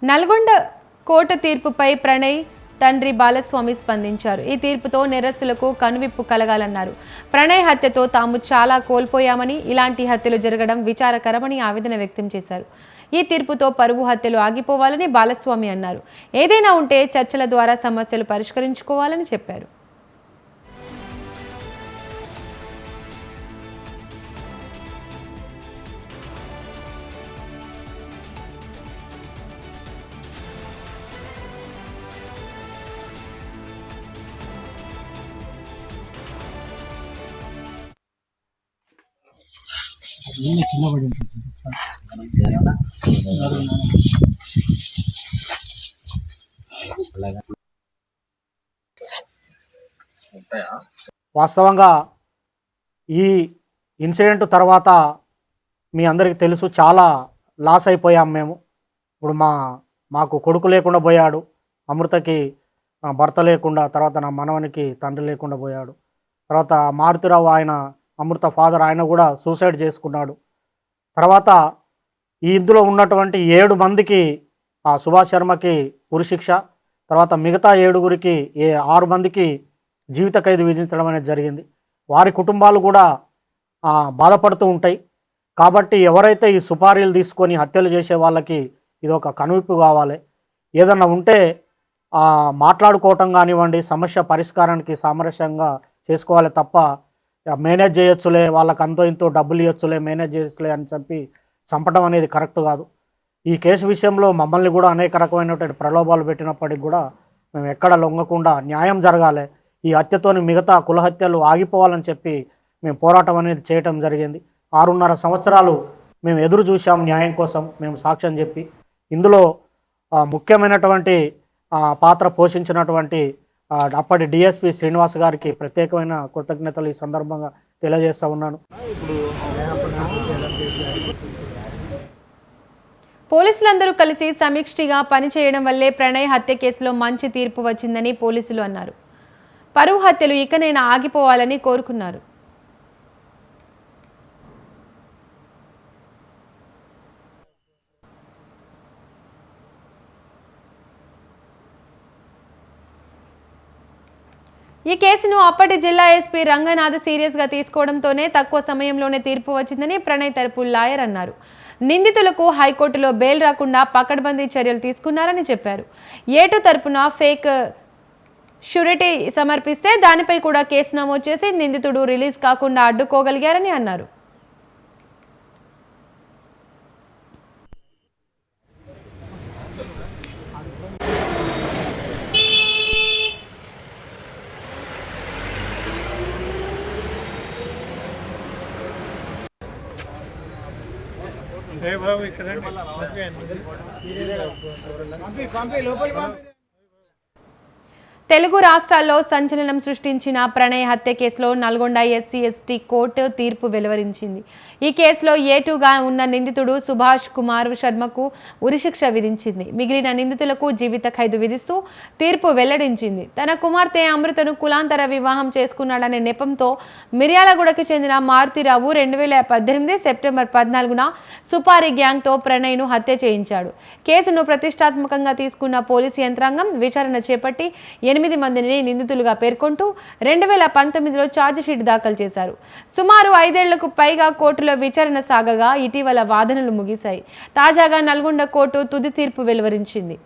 Nalgonda court తీర్పుపై Pranay తండ్రి బాలస్వామి స్పందించారు. ఈ తీర్పుతో నేరస్తులకు కనువిప్పు కలగాలన్నారు. ప్రణయ్ హత్యతో తాము చాలా కోల్పోయామని, ఇలాంటి హత్యలు జరగడం విచారకరమని ఆవేదన వ్యక్తం చేశారు. ఈ తీర్పుతో పరువు హత్యలు ఆగిపోవాలని బాలస్వామి అన్నారు. ఏదైనా ఉంటే చర్చల ద్వారా సమస్యలు పరిష్కరించుకోవాలని చెప్పారు. వాస్తవంగా ఈ ఇన్సిడెంట్ తర్వాత మీ అందరికీ తెలుసు, చాలా లాస్ అయిపోయాం మేము. ఇప్పుడు మాకు కొడుకు లేకుండా పోయాడు, అమృతకి భర్త లేకుండా, తర్వాత నా మనవనికి తండ్రి లేకుండా పోయాడు. తర్వాత మారుతిరావు ఆయన అమృత ఫాదర్ ఆయన కూడా సూసైడ్ చేసుకున్నాడు. తర్వాత ఈ ఇందులో ఉన్నటువంటి 7 మందికి సుభాష్ శర్మకి ఉరిశిక్ష, తర్వాత మిగతా 7గురికి 6 మందికి జీవిత ఖైదు విధించడం అనేది జరిగింది. వారి కుటుంబాలు కూడా బాధపడుతూ ఉంటాయి. కాబట్టి ఎవరైతే ఈ సుపారీలు తీసుకొని హత్యలు చేసే వాళ్ళకి ఇది ఒక కనువిప్పు కావాలి. ఏదన్నా ఉంటే మాట్లాడుకోవటం కానివ్వండి, సమస్య పరిష్కారానికి సామరస్యంగా చేసుకోవాలి తప్ప మేనేజ్ చేయొచ్చులే, వాళ్ళకి అంతో ఇంతో డబ్బులు ఇవ్వచ్చులే, మేనేజ్ చేయొచ్చులే అని చెప్పి చంపడం అనేది కరెక్ట్ కాదు. ఈ కేసు విషయంలో మమ్మల్ని కూడా అనేక రకమైనటువంటి ప్రలోభాలు పెట్టినప్పటికి కూడా మేము ఎక్కడ లొంగకుండా న్యాయం జరగాలి, ఈ హత్యతోని మిగతా కుల హత్యలు ఆగిపోవాలని చెప్పి మేము పోరాటం అనేది చేయటం జరిగింది. 6.5 సంవత్సరాలు మేము ఎదురు చూసాం న్యాయం కోసం, మేము సాక్ష్యం చెప్పి. ఇందులో ముఖ్యమైనటువంటి పాత్ర పోషించినటువంటి అప్పటి డిఎస్పి శ్రీనివాస్ గారికి ప్రత్యేకమైన కృతజ్ఞతలు ఈ సందర్భంగా తెలియజేస్తూ ఉన్నాను. పోలీసులందరూ కలిసి సమీక్షగా పనిచేయడం వల్లే ప్రణయ్ హత్య కేసులో మంచి తీర్పు వచ్చిందని పోలీసులు అన్నారు. పరువు హత్యలు ఇకనైనా ఆగిపోవాలని కోరుకున్నారు. ఈ కేసును అప్పటి జిల్లా ఎస్పీ రంగనాథ్ సీరియస్గా తీసుకోవడంతోనే తక్కువ సమయంలోనే తీర్పు వచ్చిందని ప్రణయ్ తరపు లాయర్ అన్నారు. నిందితులకు హైకోర్టులో బెయిల్ రాకుండా పకడ్బందీ చర్యలు తీసుకున్నారని చెప్పారు. ఏటు తరపున ఫేక్ షూరిటీ సమర్పిస్తే దానిపై కూడా కేసు నమోదు చేసి నిందితుడు రిలీజ్ కాకుండా అడ్డుకోగలిగారని అన్నారు. తెలుగు రాష్ట్రాల్లో సంచలనం సృష్టించిన ప్రణయ్ హత్య కేసులో నల్గొండ ఎస్సీ/ఎస్టీ కోర్టు తీర్పు వెలువరించింది. ఈ కేసులో ఏటుగా ఉన్న నిందితుడు సుభాష్ కుమార్ శర్మకు ఉరిశిక్ష విధించింది. మిగిలిన నిందితులకు జీవిత ఖైదు విధిస్తూ తీర్పు వెల్లడించింది. తన కుమార్తె అమృతను కులాంతర వివాహం చేసుకున్నాడనే నెపంతో మిర్యాలగూడకు చెందిన మారుతిరావు 2018 సెప్టెంబర్ 14న సుపారీ గ్యాంగ్తో ప్రణయ్ను హత్య చేయించాడు. కేసును ప్రతిష్టాత్మకంగా తీసుకున్న పోలీసు యంత్రాంగం విచారణ చేపట్టి 8 మందిని నిందితులుగా పేర్కొంటూ 2019లో ఛార్జిషీట్ దాఖలు చేశారు. సుమారు 5 ఏళ్లకు పైగా కోర్టులో విచారణ సాగగా ఇటీవల వాదనలు ముగిశాయి. తాజాగా నల్గొండ కోర్టు తుది తీర్పు వెలువరించింది.